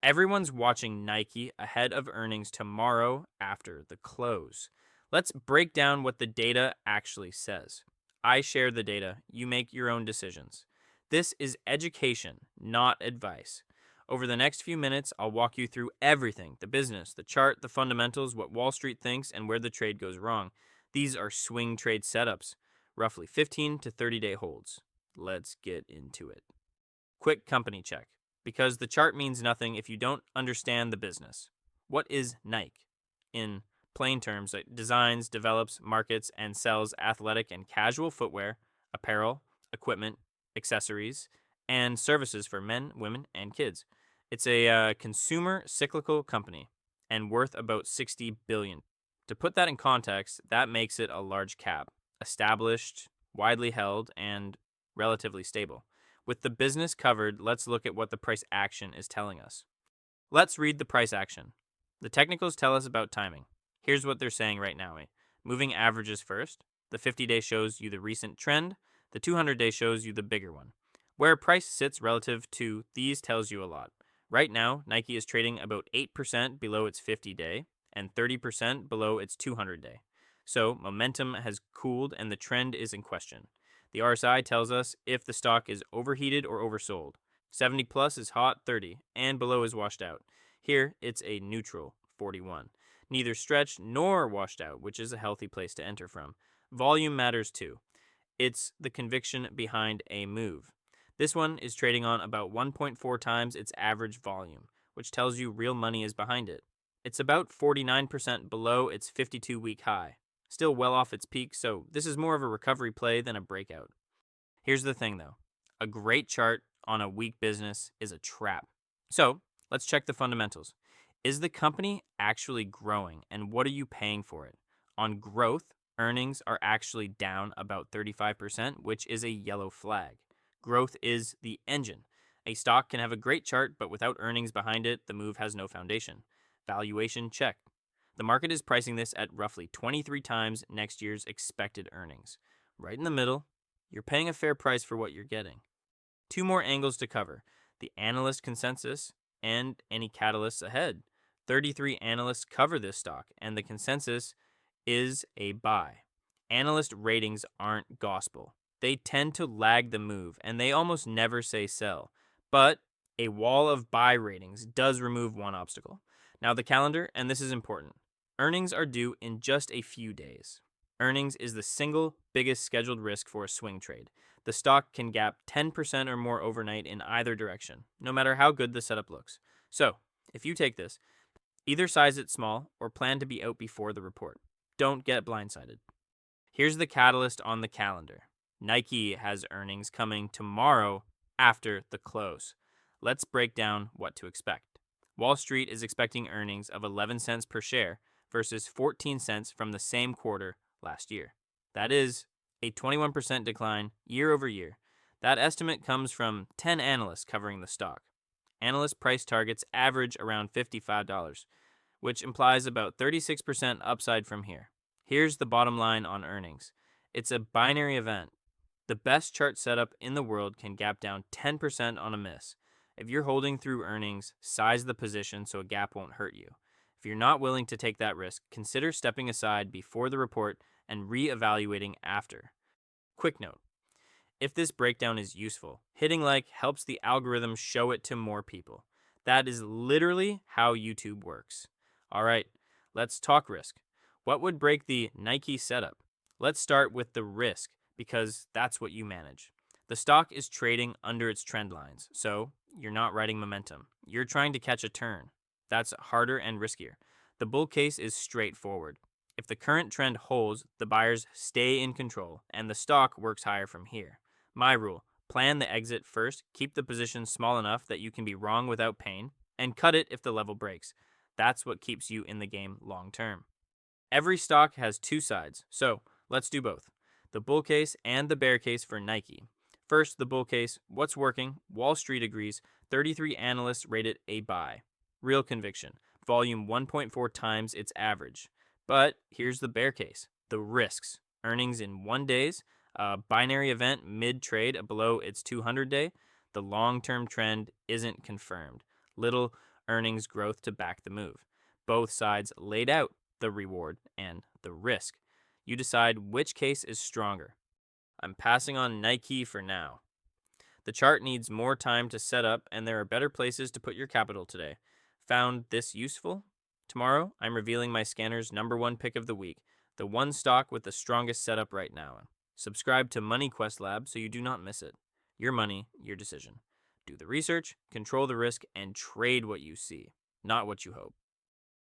Everyone's watching Nike ahead of earnings tomorrow after the close. Let's break down what the data actually says. I share the data, you make your own decisions. This is education, not advice. Over the next few minutes, I'll walk you through everything: the business, the chart, the fundamentals, what Wall Street thinks, and where the trade goes wrong. These are swing trade setups, roughly 15 to 30-day holds. Let's get into it. Quick company check, because the chart means nothing if you don't understand the business. What is Nike? In plain terms, it designs, develops, markets, and sells athletic and casual footwear, apparel, equipment, accessories, and services for men, women, and kids. It's a consumer cyclical company and worth about 60 billion. To put that in context, that makes it a large cap, established, widely held, and relatively stable. With the business covered, let's look at what the price action is telling us. Let's read the price action. The technicals tell us about timing. Here's what they're saying right now. Moving averages first. The 50-day shows you the recent trend. The 200-day shows you the bigger one. Where price sits relative to these tells you a lot. Right now, Nike is trading about 8% below its 50-day and 30% below its 200-day. So momentum has cooled and the trend is in question. The RSI tells us if the stock is overheated or oversold. 70 plus is hot, 30, and below is washed out. Here, it's a neutral, 41. Neither stretched nor washed out, which is a healthy place to enter from. Volume matters too. It's the conviction behind a move. This one is trading on about 1.4 times its average volume, which tells you real money is behind it. It's about 49% below its 52-week high. Still well off its peak, so this is more of a recovery play than a breakout. Here's the thing though, a great chart on a weak business is a trap. So let's check the fundamentals. Is the company actually growing, and what are you paying for it? On growth, earnings are actually down about 35%, which is a yellow flag. Growth is the engine. A stock can have a great chart, but without earnings behind it, the move has no foundation. Valuation check. The market is pricing this at roughly 23 times next year's expected earnings. Right in the middle, you're paying a fair price for what you're getting. Two more angles to cover: the analyst consensus and any catalysts ahead. 33 analysts cover this stock, and the consensus is a buy. Analyst ratings aren't gospel. They tend to lag the move, and they almost never say sell. But a wall of buy ratings does remove one obstacle. Now the calendar, and this is important. Earnings are due in just a few days. Earnings is the single biggest scheduled risk for a swing trade. The stock can gap 10% or more overnight in either direction, no matter how good the setup looks. So, if you take this, either size it small or plan to be out before the report. Don't get blindsided. Here's the catalyst on the calendar. Nike has earnings coming tomorrow after the close. Let's break down what to expect. Wall Street is expecting earnings of 11 cents per share versus 14 cents from the same quarter last year. That is a 21% decline year over year. That estimate comes from 10 analysts covering the stock. Analyst price targets average around $55, which implies about 36% upside from here. Here's the bottom line on earnings. It's a binary event. The best chart setup in the world can gap down 10% on a miss. If you're holding through earnings, size the position so a gap won't hurt you. If you're not willing to take that risk, consider stepping aside before the report and re-evaluating after. Quick note: if this breakdown is useful, hitting like helps the algorithm show it to more people. That is literally how YouTube works. All right, let's talk risk. What would break the Nike setup? Let's start with the risk, because that's what you manage. The stock is trading under its trend lines, so you're not riding momentum. You're trying to catch a turn. That's harder and riskier. The bull case is straightforward. If the current trend holds, the buyers stay in control, and the stock works higher from here. My rule: plan the exit first, keep the position small enough that you can be wrong without pain, and cut it if the level breaks. That's what keeps you in the game long term. Every stock has two sides, so let's do both: the bull case and the bear case for Nike. First, the bull case. What's working? Wall Street agrees. 33 analysts rate it a buy. Real conviction. Volume 1.4 times its average. But here's the bear case. The risks: earnings in 1 days, a binary event mid-trade below its 200-day. The long-term trend isn't confirmed. Little earnings growth to back the move. Both sides laid out the reward and the risk. You decide which case is stronger. I'm passing on Nike for now. The chart needs more time to set up, and there are better places to put your capital today. Found this useful? Tomorrow, I'm revealing my scanner's #1 pick of the week, the one stock with the strongest setup right now. Subscribe to Money Quest Lab so you do not miss it. Your money, your decision. Do the research, control the risk, and trade what you see, not what you hope.